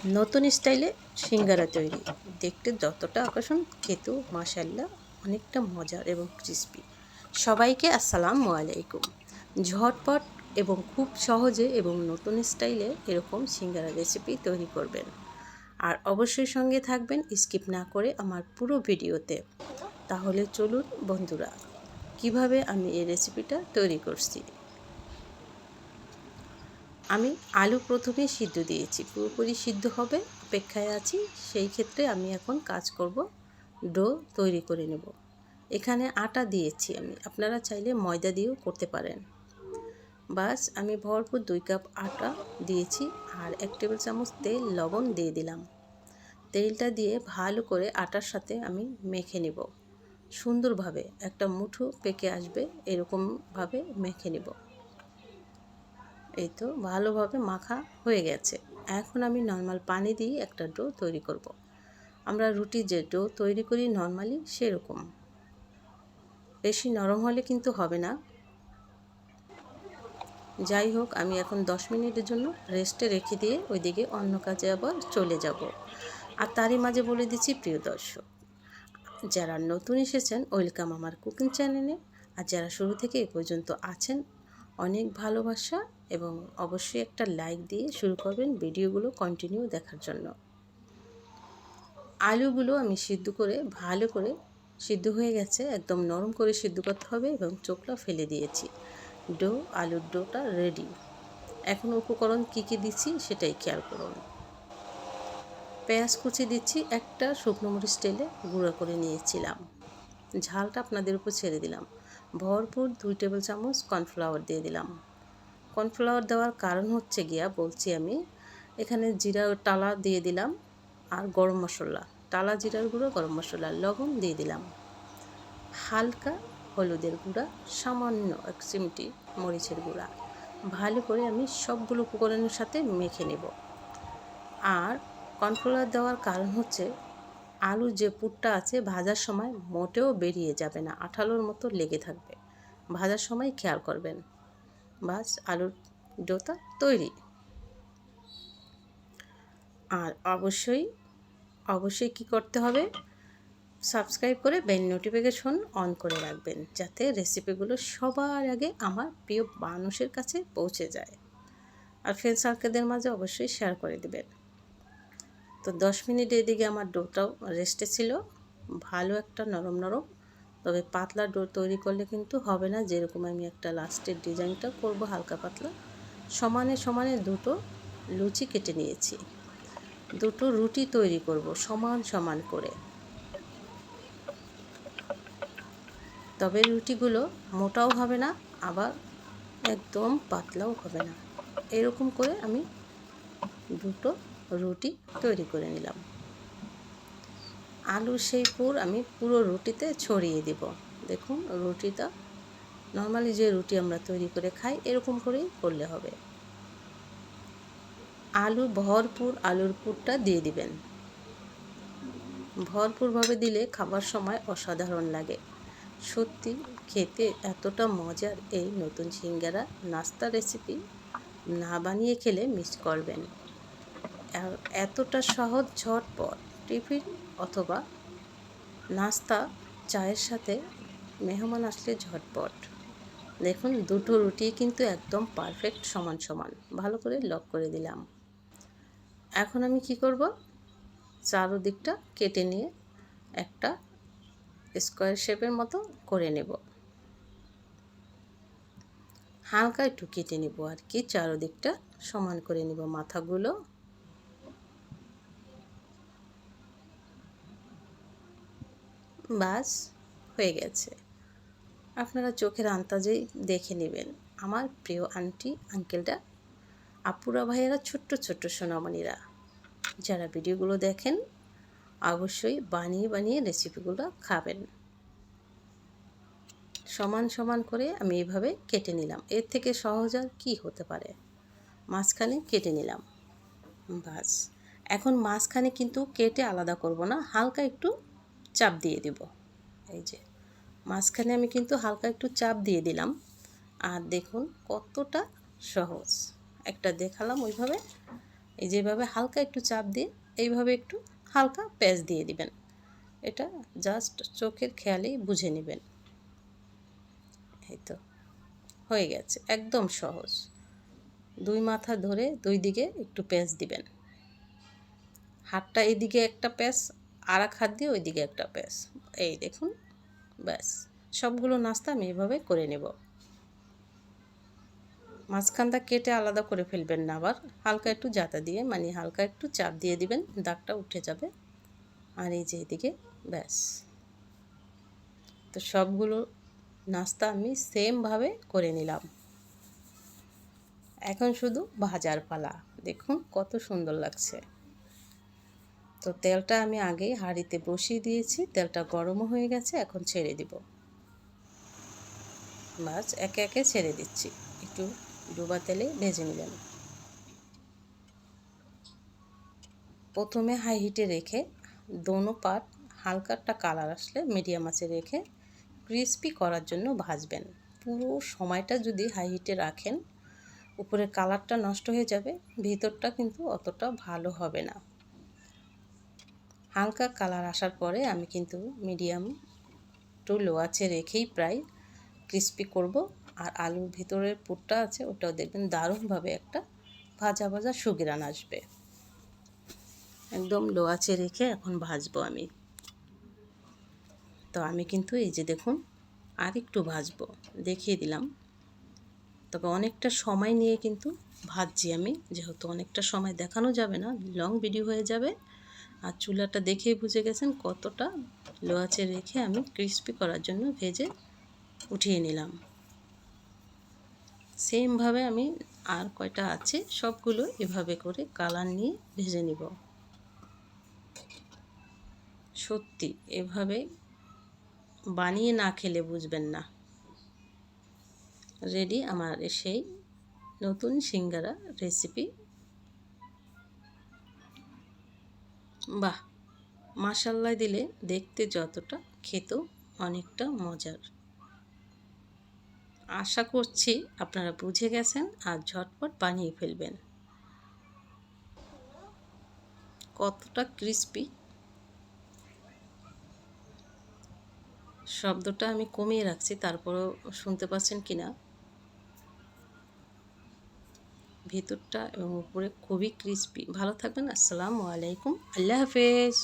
নতুন স্টাইলে সিঙ্গারা তৈরি, দেখতে যতটা আকর্ষণ, খেতেও মাশাআল্লাহ অনেকটা মজার এবং ক্রিস্পি। সবাইকে আসসালামু আলাইকুম। ঝটপট এবং খুব সহজে এবং নতুন স্টাইলে এরকম সিঙ্গারা রেসিপি তৈরি করবেন। আর অবশ্যই সঙ্গে থাকবেন স্কিপ না করে আমার পুরো ভিডিওতে। তাহলে চলুন বন্ধুরা, কিভাবে আমি এই রেসিপিটা তৈরি করছি। আমি আলু প্রথমে সিদ্ধ দিয়েছি, পুরোপুরি সিদ্ধ হবে অপেক্ষায় আছি। সেই ক্ষেত্রে আমি এখন কাজ করব, ডো তৈরি করে নেব। এখানে আটা দিয়েছি আমি, আপনারা চাইলে ময়দা দিয়েও করতে পারেন। বাস আমি ভরপুর 2 কাপ আটা দিয়েছি আর 1 টেবিল চামচ তেল লবণ দিয়ে দিলাম। তেলটা দিয়ে ভালো করে আটার সাথে আমি মেখে নেব, সুন্দরভাবে একটা মুঠো পেকে আসবে এরকমভাবে মেখে নেব। এই তো ভালোভাবে মাখা হয়ে গেছে। এখন আমি নর্মাল পানি দিয়ে একটা ডো তৈরি করব। আমরা রুটি যে ডো তৈরি করি নর্মালি সেরকম, বেশি নরম হলে কিন্তু হবে না। যাই হোক, আমি এখন 10 মিনিটের জন্য রেস্টে রেখে দিয়ে ওইদিকে অন্য কাজে আবার চলে যাব। আর তারই মাঝে বলে দিচ্ছি প্রিয় দর্শক, যারা নতুন এসেছেন ওয়েলকাম আমার কুকিং চ্যানেলে, আর যারা শুরু থেকে এ পর্যন্ত আছেন অনেক ভালোবাসা, এবং অবশ্যই একটা লাইক দিয়ে শুরু করবেন ভিডিওগুলো কন্টিনিউ দেখার জন্য। আলুগুলো আমি সিদ্ধ করে ভালো করে সিদ্ধ হয়ে গেছে, একদম নরম করে সিদ্ধ করতে হবে এবং চোখলা ফেলে দিয়েছি। আলুর ডোটা রেডি। এখন উপকরণ কী কী দিচ্ছি সেটাই খেয়াল করুন। পেঁয়াজ কুচি দিচ্ছি, একটা শুকনো মরিচ তেলে গুঁড়ো করে নিয়েছিলাম, ঝালটা আপনাদের উপর ছেড়ে দিলাম। ভরপুর 2 টেবিল চামচ কর্নফ্লাওয়ার দিয়ে দিলাম। কর্নফ্লাওয়ার দেওয়ার কারণ হচ্ছে বলছি আমি, এখানে জিরা টালা দিয়ে দিলাম আর গরম মশলা, টালা জিরার গুঁড়ো, গরম মশলা, লবণ দিয়ে দিলাম, হালকা হলুদের গুঁড়া, সামান্য 1 চিমটি মরিচের গুঁড়া। ভালো করে আমি সবগুলো উপকরণের সাথে মেখে নেব। আর কর্নফ্লাওয়ার দেওয়ার কারণ হচ্ছে আলুর যে পুরটা আছে ভাজার সময় মোটেও বেরিয়ে যাবে না, আঠালোর মতো লেগে থাকবে। ভাজার সময় খেয়াল করবেন। বাস আলুর ডোটা তৈরি। আর অবশ্যই কি করতে হবে, সাবস্ক্রাইব করে বেল নোটিফিকেশন অন করে রাখবেন, যাতে রেসিপিগুলো সবার আগে আমার প্রিয় মানুষের কাছে পৌঁছে যায়। আর ফ্রেন্ড সার্কেলদের মাঝে অবশ্যই শেয়ার করে দেবেন। তো 10 মিনিট এদিকে আমার ডোটাও রেস্টে ছিল, ভালো একটা নরম নরম, তবে পাতলা ডো তৈরি করলে কিন্তু হবে না। যেরকম আমি একটা লাস্টের ডিজাইনটা করব হালকা পাতলা, সমানে সমানে দুটো লুচি কেটে নিয়েছি, দুটো রুটি তৈরি করব সমান সমান করে। তবে রুটিগুলো মোটাও হবে না, আবার একদম পাতলাও হবে না, এরকম করে আমি দুটো রুটি তৈরি করে নিলাম। আলুর সেই পুর আমি পুরো রুটিতে ছড়িয়ে দেব। দেখুন রুটিটা নর্মালি যে রুটি আমরা তৈরি করে খাই এরকম করেই করলে হবে। ভরপুর আলুর পুরটা দিয়ে দিবেন। ভরপুরভাবে দিলে খাবার সময় অসাধারণ লাগে। সত্যি খেতে এতটা মজার এই নতুন সিঙ্গারা নাস্তা রেসিপি না বানিয়ে খেলে মিস করবেন। আর এতটা সহজ, ঝটপট টিফিন অথবা নাস্তা, চায়ের সাথে মেহমান আসলে ঝটপট। দেখুন দুটো রুটি কিন্তু একদম পারফেক্ট সমান সমান, ভালো করে লক করে দিলাম। এখন আমি কি করব, চারদিকটা কেটে নিয়ে একটা স্কোয়ার শেপের মতো করে নেব, হালকা একটু কেটে নেব আর কি, চারদিকটা সমান করে নেব মাথাগুলো। বাস হয়ে গেছে। আপনারা চোখের আন্দাজেই দেখে নেবেন। আমার প্রিয় আন্টি আঙ্কেলরা, আপুরা ভাইয়েরা, ছোট্ট ছোট্ট সোনামণিরা যারা ভিডিওগুলো দেখেন অবশ্যই বানিয়ে বানিয়ে রেসিপিগুলো খাবেন। সমান সমান করে আমি এইভাবে কেটে নিলাম, এর থেকে সহজ আর কী হতে পারে। মাঝখানে কেটে নিলাম। বাস এখন মাঝখানে কিন্তু কেটে আলাদা করব না, হালকা একটু চাপ দিয়ে দেব। এই যে মাঝখানে আমি কিন্তু হালকা একটু চাপ দিয়ে দিলাম। আর দেখুন কতটা সহজ, একটা দেখালাম ওইভাবে, এই যেভাবে হালকা একটু চাপ দিয়ে এইভাবে একটু হালকা পেঁচ দিয়ে দিবেন। এটা জাস্ট চোখের খেয়ালেই বুঝে নেবেন। এই তো হয়ে গেছে, একদম সহজ। দুই মাথা ধরে দুই দিকে একটু পেঁচ দিবেন। হাতটা এদিকে একটা প্যাঁচ, আর এক হাত দিয়ে ওইদিকে একটা প্যাঁচ। এই দেখুন, ব্যাস সবগুলো নাস্তা আমি এভাবে করে নেব। মাঝখানটা কেটে আলাদা করে ফেলবেন না, আবার হালকা একটু জাতা দিয়ে মানে হালকা একটু চাপ দিয়ে দিবেন, দাগটা উঠে যাবে। আর এই যে এদিকে ব্যাস। তো সবগুলো নাস্তা আমি সেমভাবে করে নিলাম। এখন শুধু ভাজার পালা। দেখুন কত সুন্দর লাগছে। তো তেলটা আমি আগেই হাঁড়িতে বসিয়ে দিয়েছি, তেলটা গরমও হয়ে গেছে, এখন ছেড়ে দিব। মাছ একে একে ছেড়ে দিচ্ছি, একটু ডুবা তেলে ভেজে নেবেন। প্রথমে হাই হিটে রেখে দোনো পাট হালকা একটা কালার আসলে মিডিয়াম আঁচে রেখে ক্রিস্পি করার জন্য ভাজবেন। পুরো সময়টা যদি হাই হিটে রাখেন উপরের কালারটা নষ্ট হয়ে যাবে, ভিতরটা কিন্তু অতটা ভালো হবে না। হালকা কালার আসার পরে আমি কিন্তু মিডিয়াম টু লো আঁচে রেখেই প্রায় ক্রিস্পি করব। আর আলুর ভিতরের পুরটা আছে ওটাও দেখবেন দারুণভাবে একটা ভাজা ভাজা সুঘ্রাণ আসবে। একদম লো আঁচে রেখে এখন ভাজবো আমি। তো আমি কিন্তু এই যে দেখুন আর একটু ভাজবো, দেখিয়ে দিলাম। তবে অনেকটা সময় নিয়ে কিন্তু ভাজছি আমি, যেহেতু অনেকটা সময় দেখানো যাবে না, লং ভিডিও হয়ে যাবে। আর চুলাটা দেখেই বুঝে গেছেন কতটা লো আঁচে রেখে আমি ক্রিস্পি করার জন্য ভেজে উঠিয়ে নিলাম। সেমভাবে আমি আর কয়টা আছে সবগুলো এভাবে করে কালার নিয়ে ভেজে নিব। সত্যি এভাবে বানিয়ে না খেলে বুঝবেন না। রেডি আমার সেই নতুন সিঙ্গারা রেসিপি। বাহ, মাশাল্লাহ দিলে দেখতে যতটা খেতেও অনেকটা মজার। আশা করছি আপনারা বুঝে গেছেন আর ঝটপট বানিয়ে ফেলবেন। কতটা ক্রিস্পি, শব্দটা আমি কমিয়ে রাখছি, তারপরেও শুনতে পাচ্ছেন কি না। ভেতরটা এবং উপরে খুবই ক্রিস্পি। ভালো থাকবেন। আসসালামু আলাইকুম, আল্লাহ হাফেজ।